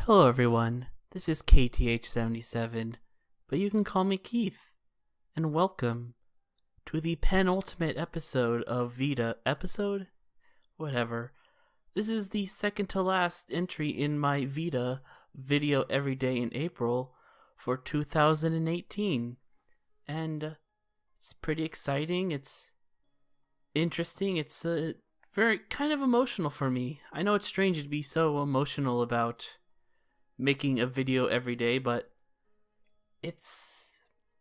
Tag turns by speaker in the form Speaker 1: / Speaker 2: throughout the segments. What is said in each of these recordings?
Speaker 1: Hello everyone, this is KTH77, but you can call me Keith, and welcome to the penultimate episode of VEDA episode? Whatever. This is the second to last entry in my VEDA video every day in April for 2018, and it's pretty exciting, it's interesting, it's very kind of emotional for me. I know it's strange to be so emotional about making a video every day, but it's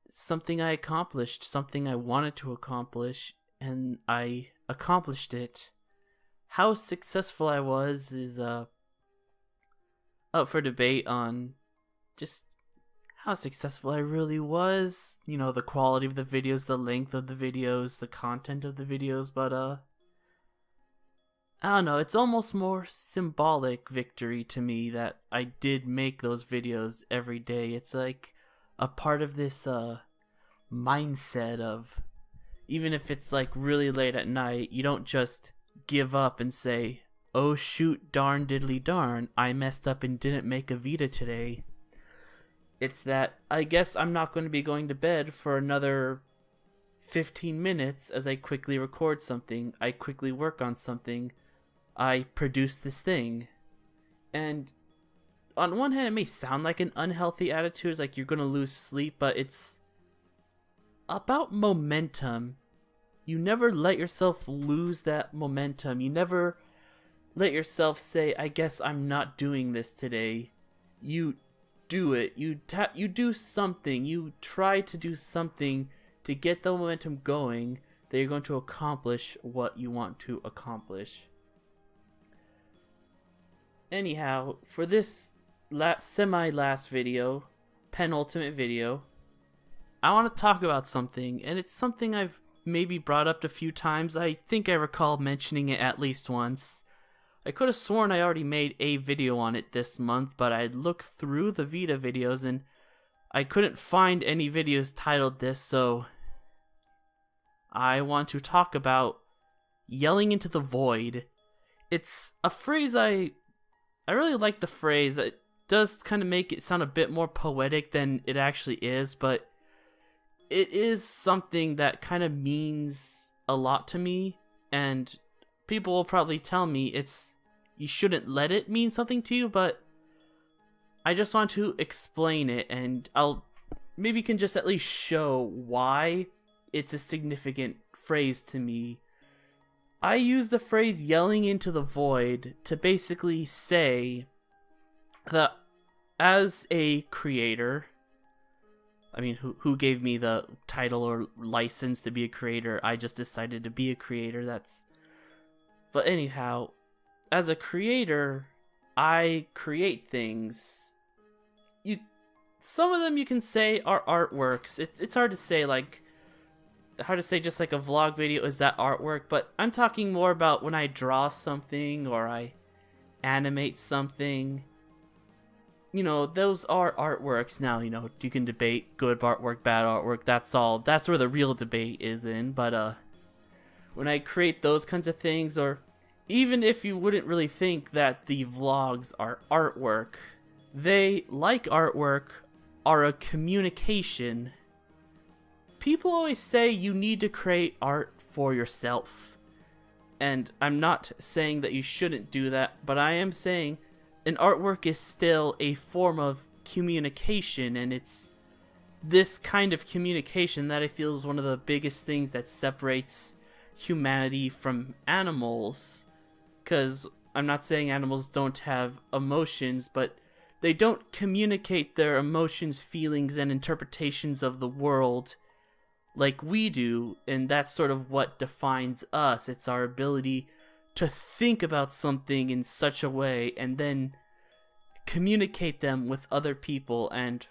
Speaker 1: something I accomplished, something I wanted to accomplish, and I accomplished it. How successful I was is up for debate on just how successful I really was. You know, the quality of the videos, the length of the videos, the content of the videos, but I don't know, it's almost more symbolic victory to me that I did make those videos every day. It's like a part of this mindset of, even if it's like really late at night, you don't just give up and say, oh shoot, darn diddly darn, I messed up and didn't make a VEDA today. It's that I guess I'm not going to be going to bed for another 15 minutes as I quickly record something, I quickly work on something, I produce this thing. And on one hand, it may sound like an unhealthy attitude, it's like you're gonna lose sleep, but it's about momentum. You never let yourself lose that momentum. You never let yourself say, I guess I'm not doing this today. You do it. You do something. You try to do something to get the momentum going that you're going to accomplish what you want to accomplish. Anyhow, for this semi-last video, penultimate video, I want to talk about something, and it's something I've maybe brought up a few times. I think I recall mentioning it at least once. I could have sworn I already made a video on it this month, but I looked through the VEDA videos and I couldn't find any videos titled this, so I want to talk about yelling into the void. It's a phrase I really like the phrase. It does kind of make it sound a bit more poetic than it actually is, but it is something that kind of means a lot to me, and people will probably tell me you shouldn't let it mean something to you, but I just want to explain it, and I'll maybe can just at least show why it's a significant phrase to me. I use the phrase yelling into the void to basically say that as a creator, I mean, who gave me the title or license to be a creator? I just decided to be a creator, But anyhow, as a creator, I create things. Some of them you can say are artworks. It's hard to say, just like a vlog video is that artwork, but I'm talking more about when I draw something or I animate something. You know, those are artworks. Now, you know, you can debate good artwork, bad artwork, that's where the real debate is in, but when I create those kinds of things, or even if you wouldn't really think that the vlogs are artwork, they, like artwork, are a communication. People always say you need to create art for yourself, and I'm not saying that you shouldn't do that, but I am saying an artwork is still a form of communication, and it's this kind of communication that I feel is one of the biggest things that separates humanity from animals. Because I'm not saying animals don't have emotions, but they don't communicate their emotions, feelings, and interpretations of the world like we do, and that's sort of what defines us. It's our ability to think about something in such a way and then communicate them with other people, and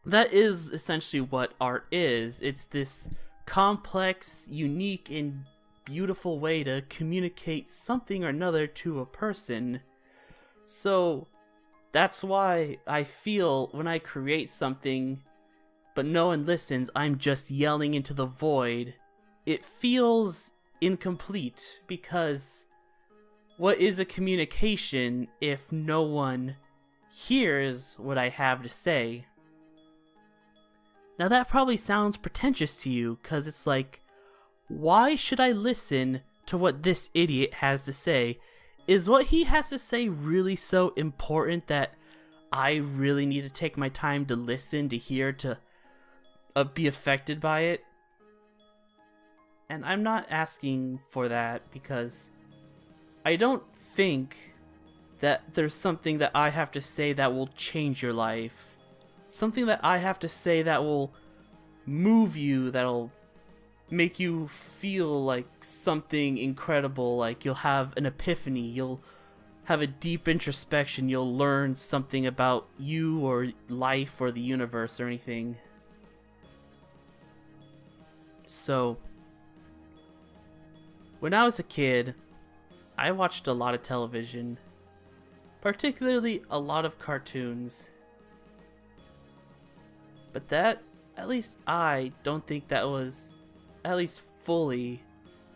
Speaker 1: that is essentially what art is. It's this complex, unique, and beautiful way to communicate something or another to a person. So that's why I feel when I create something but no one listens, I'm just yelling into the void, it feels incomplete, because what is a communication if no one here is what I have to say. Now that probably sounds pretentious to you, because it's like, why should I listen to what this idiot has to say? Is what he has to say really so important that I really need to take my time to listen, to hear, to be affected by it? And I'm not asking for that, because I don't think that there's something that I have to say that will change your life. Something that I have to say that will move you, that'll make you feel like something incredible, like you'll have an epiphany, you'll have a deep introspection, you'll learn something about you or life or the universe or anything. So, when I was a kid, I watched a lot of television, particularly a lot of cartoons. But that, at least I don't think that was, at least fully,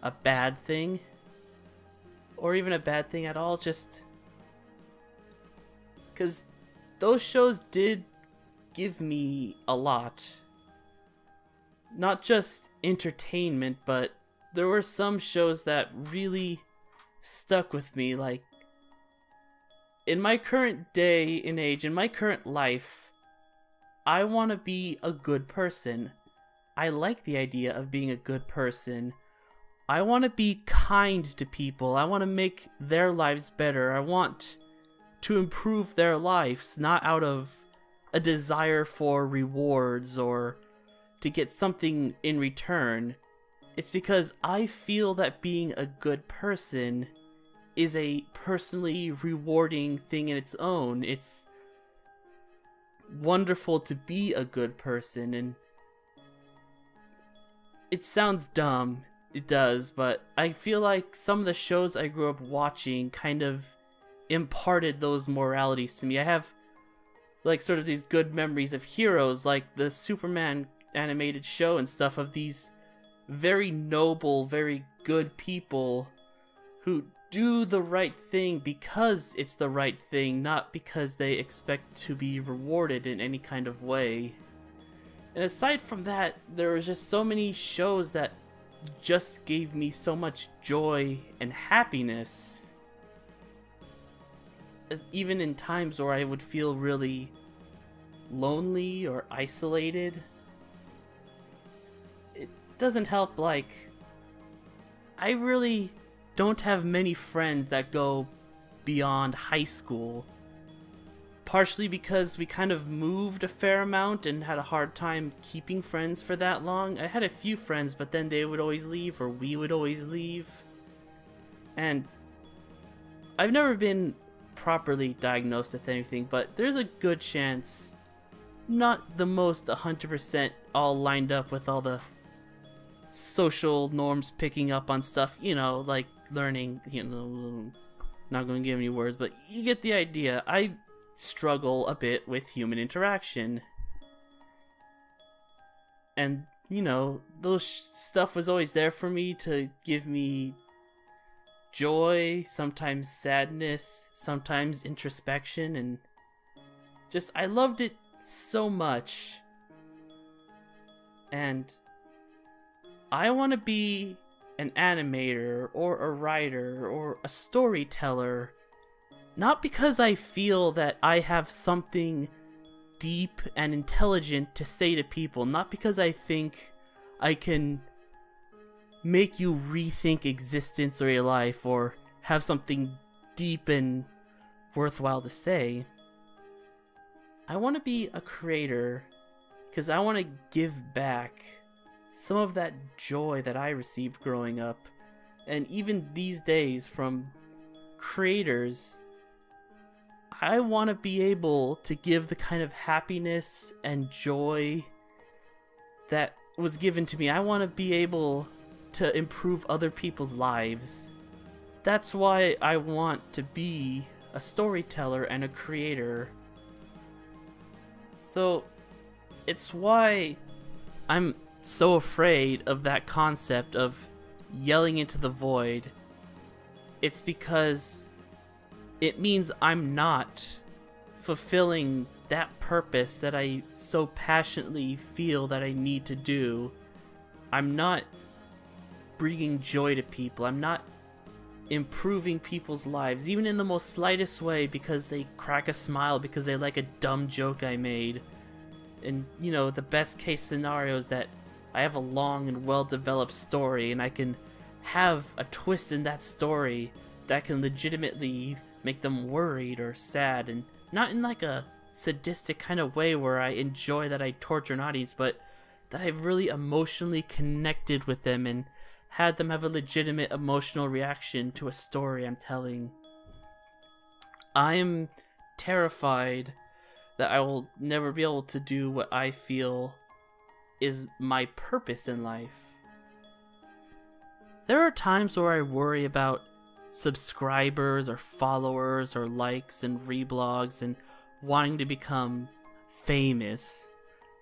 Speaker 1: a bad thing. Or even a bad thing at all, just because those shows did give me a lot. Not just entertainment, but there were some shows that really stuck with me. Like, in my current day and age, in my current life, I want to be a good person. I like the idea of being a good person. I want to be kind to people. I want to make their lives better. I want to improve their lives, not out of a desire for rewards or to get something in return. It's because I feel that being a good person is a personally rewarding thing in its own. It's wonderful to be a good person, and it sounds dumb, it does, but I feel like some of the shows I grew up watching kind of imparted those moralities to me. I have like sort of these good memories of heroes, like the Superman animated show and stuff, of these very noble, very good people who do the right thing because it's the right thing, not because they expect to be rewarded in any kind of way. And aside from that, there was just so many shows that just gave me so much joy and happiness. Even in times where I would feel really lonely or isolated. It doesn't help, like, I really don't have many friends that go beyond high school. Partially because we kind of moved a fair amount and had a hard time keeping friends for that long. I had a few friends, but then they would always leave, or we would always leave. And I've never been properly diagnosed with anything, but there's a good chance, not the most 100% all lined up with all the social norms picking up on stuff, you know, like learning, you know, not going to give any words, but you get the idea. I struggle a bit with human interaction. And, you know, those stuff was always there for me to give me joy, sometimes sadness, sometimes introspection, and just, I loved it so much. And I want to be an animator or a writer or a storyteller, not because I feel that I have something deep and intelligent to say to people, not because I think I can make you rethink existence or your life or have something deep and worthwhile to say. I want to be a creator because I want to give back some of that joy that I received growing up, and even these days from creators. I want to be able to give the kind of happiness and joy that was given to me. I want to be able to improve other people's lives. That's why I want to be a storyteller and a creator. So it's why I'm so afraid of that concept of yelling into the void. It's because it means I'm not fulfilling that purpose that I so passionately feel that I need to do. I'm not bringing joy to people. I'm not improving people's lives, even in the most slightest way, because they crack a smile because they like a dumb joke I made. And, you know, the best case scenario is that I have a long and well-developed story, and I can have a twist in that story that can legitimately make them worried or sad, and not in like a sadistic kind of way where I enjoy that I torture an audience, but that I've really emotionally connected with them and had them have a legitimate emotional reaction to a story I'm telling. I'm terrified that I will never be able to do what I feel is my purpose in life. There are times where I worry about subscribers or followers or likes and reblogs and wanting to become famous.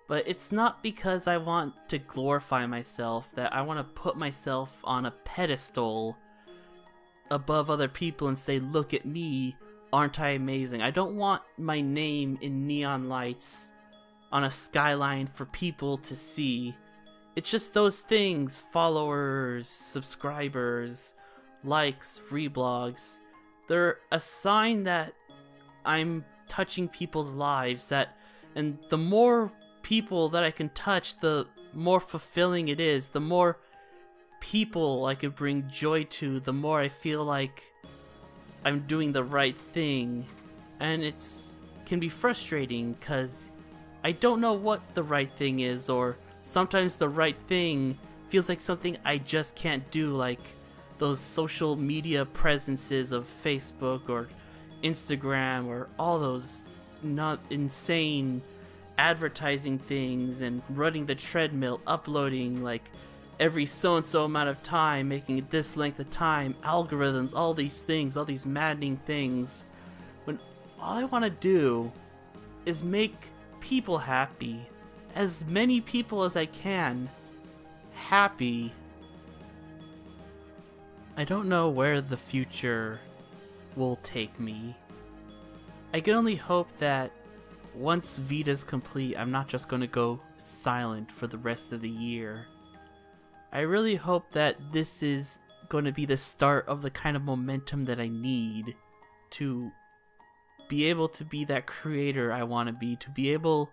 Speaker 1: But it's not because I want to glorify myself, that I want to put myself on a pedestal above other people and say, look at me, aren't I amazing? I don't want my name in neon lights on a skyline for people to see. It's just those things, followers, subscribers, likes, reblogs. They're a sign that I'm touching people's lives, and the more people that I can touch, the more fulfilling it is. The more people I could bring joy to, the more I feel like I'm doing the right thing. And can be frustrating because I don't know what the right thing is, or sometimes the right thing feels like something I just can't do, like those social media presences of Facebook or Instagram or all those not insane advertising things and running the treadmill, uploading like every so and so amount of time, making it this length of time, algorithms, all these things, all these maddening things, when all I want to do is make people happy, as many people as I can happy. I don't know where the future will take me. I can only hope that once VEDA's complete, I'm not just going to go silent for the rest of the year. I really hope that this is going to be the start of the kind of momentum that I need to be able to be that creator I want to be able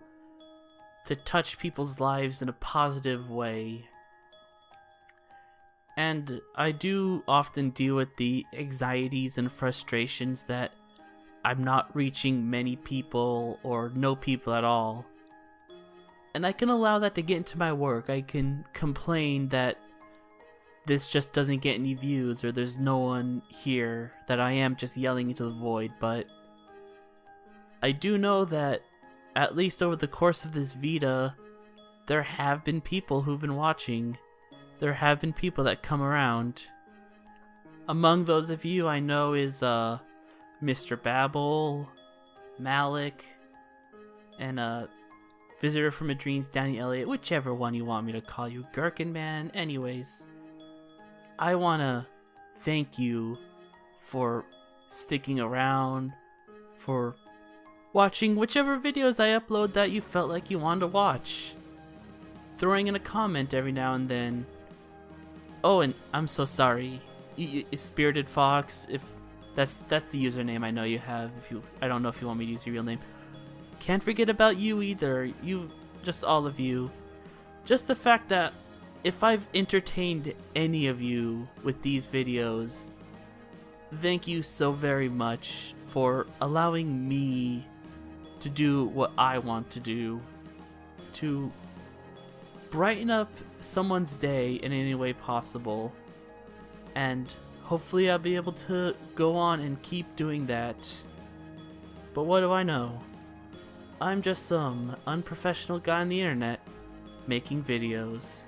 Speaker 1: to touch people's lives in a positive way. And I do often deal with the anxieties and frustrations that I'm not reaching many people or no people at all. And I can allow that to get into my work. I can complain that this just doesn't get any views, or there's no one here, that I am just yelling into the void, but I do know that at least over the course of this VEDA, there have been people who've been watching. There have been people that come around. Among those of you I know is Mr. Babble, Malik, and Visitor from a Dreams, Danny Elliott, whichever one you want me to call you, Gherkin Man. Anyways, I want to thank you for sticking around, for watching whichever videos I upload that you felt like you wanted to watch, throwing in a comment every now and then. Oh, and I'm so sorry, Spirited Fox, if that's the username I know you have. I don't know if you want me to use your real name. Can't forget about you either. Just all of you. Just the fact that if I've entertained any of you with these videos, thank you so very much for allowing me to do what I want to do, to brighten up someone's day in any way possible, and hopefully I'll be able to go on and keep doing that. But what do I know? I'm just some unprofessional guy on the internet making videos.